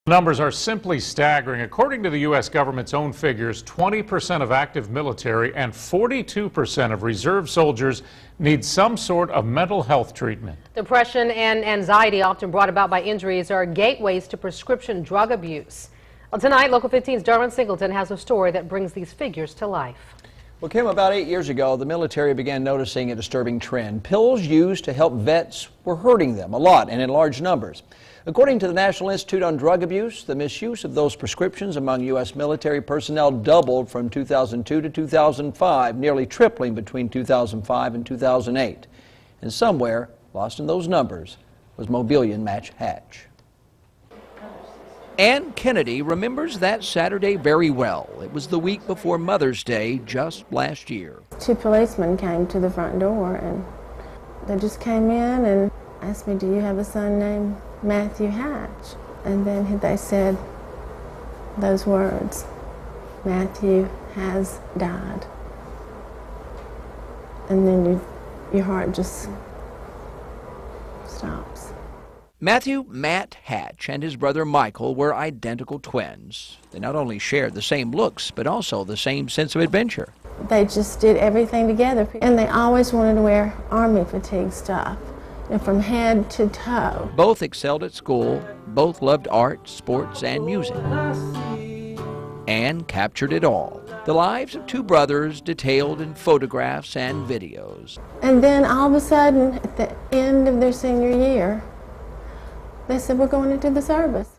Numbers are simply staggering. According to the U.S. government's own figures, 20% of active military and 42% of reserve soldiers need some sort of mental health treatment. Depression and anxiety, often brought about by injuries, are gateways to prescription drug abuse. Well, tonight, Local 15's Darwin Singleton has a story that brings these figures to life. Well, Kim, about 8 years ago, the military began noticing a disturbing trend. Pills used to help vets were hurting them a lot and in large numbers. According to the National Institute on Drug Abuse, the misuse of those prescriptions among U.S. military personnel doubled from 2002 to 2005, nearly tripling between 2005 and 2008. And somewhere, lost in those numbers, was Mobilian Match Hatch. Ann Kennedy remembers that Saturday very well. It was the week before Mother's Day just last year. 2 policemen came to the front door and they just came in and asked me, "Do you have a son named Matthew Hatch?" And then they said those words, "Matthew has died." And then your heart just stops. Matthew "Matt" Hatch and his brother Michael were identical twins. They not only shared the same looks, but also the same sense of adventure. They just did everything together, and they always wanted to wear Army fatigue stuff, and from head to toe. Both excelled at school, both loved art, sports, and music. Ann captured it all. The lives of 2 brothers detailed in photographs and videos. And then all of a sudden, at the end of their senior year, they said, "We're going into the service."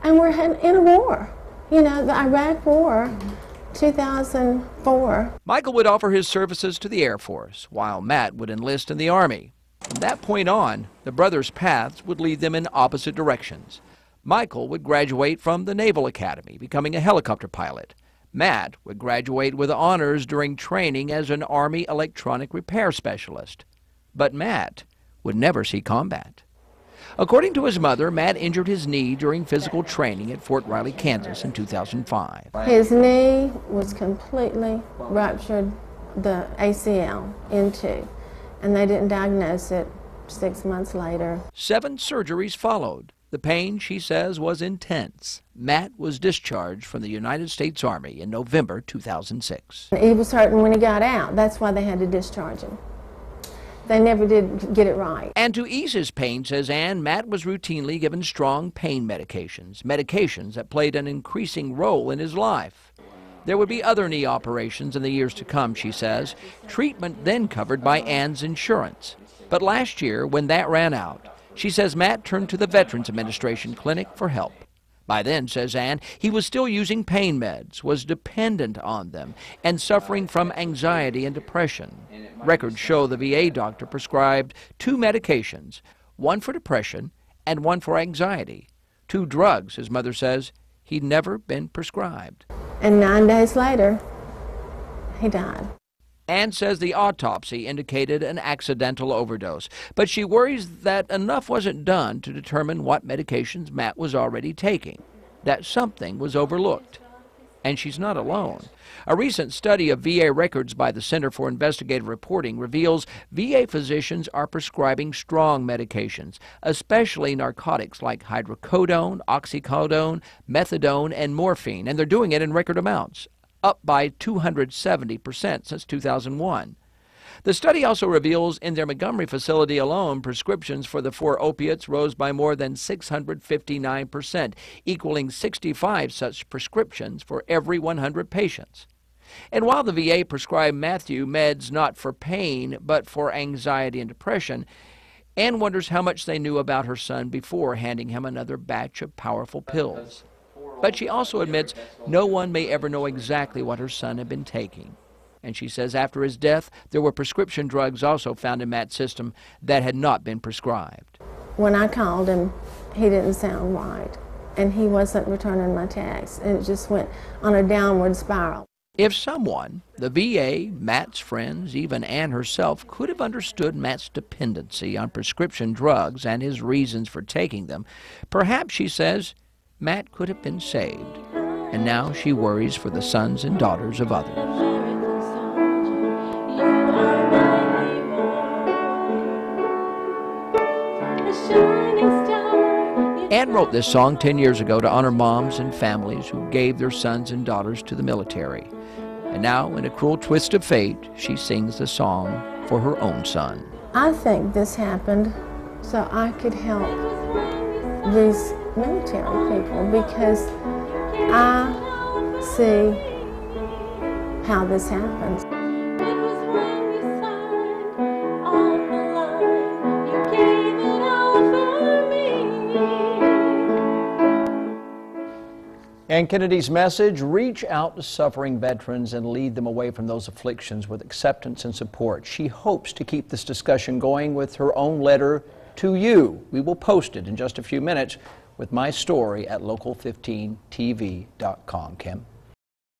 And we're in a war. You know, the Iraq War, 2004. Michael would offer his services to the Air Force, while Matt would enlist in the Army. From that point on, the brothers' paths would lead them in opposite directions. Michael would graduate from the Naval Academy, becoming a helicopter pilot. Matt would graduate with honors during training as an Army electronic repair specialist. But Matt would never see combat. According to his mother, Matt injured his knee during physical training at Fort Riley, Kansas in 2005. His knee was completely ruptured, the ACL in 2, and they didn't diagnose it 6 months later. 7 surgeries followed. The pain, she says, was intense. Matt was discharged from the United States Army in November 2006. He was hurting when he got out. That's why they had to discharge him. They never did get it right. And to ease his pain, says Ann, Matt was routinely given strong pain medications that played an increasing role in his life. There would be other knee operations in the years to come, she says, treatment then covered by Ann's insurance. But last year, when that ran out, she says Matt turned to the Veterans Administration clinic for help. By then, says Ann, he was still using pain meds, was dependent on them, and suffering from anxiety and depression. Records show the VA doctor prescribed 2 medications, one for depression and one for anxiety. 2 drugs, his mother says, he'd never been prescribed. And 9 days later, he died. Ann says the autopsy indicated an accidental overdose, but she worries that enough wasn't done to determine what medications Matt was already taking, that something was overlooked. And she's not alone. A recent study of VA records by the Center for Investigative Reporting reveals VA physicians are prescribing strong medications, especially narcotics like hydrocodone, oxycodone, methadone, and morphine, and they're doing it in record amounts, up by 270% since 2001. The study also reveals in their Montgomery facility alone, prescriptions for the 4 opiates rose by more than 659%, equaling 65 such prescriptions for every 100 patients. And while the VA prescribed Matthew meds not for pain, but for anxiety and depression, Ann wonders how much they knew about her son before handing him another batch of powerful pills. But she also admits no one may ever know exactly what her son had been taking. And she says after his death, there were prescription drugs also found in Matt's system that had not been prescribed. When I called him, he didn't sound right, and he wasn't returning my texts, and it just went on a downward spiral. If someone, the VA, Matt's friends, even Ann herself, could have understood Matt's dependency on prescription drugs and his reasons for taking them, perhaps, she says, Matt could have been saved. And now she worries for the sons and daughters of others. Ann wrote this song 10 years ago to honor moms and families who gave their sons and daughters to the military. And now, in a cruel twist of fate, she sings the song for her own son. I think this happened so I could help these military people because I see how this happens. And Kennedy's message, reach out to suffering veterans and lead them away from those afflictions with acceptance and support. She hopes to keep this discussion going with her own letter to you. We will post it in just a few minutes with my story at local15tv.com. Kim?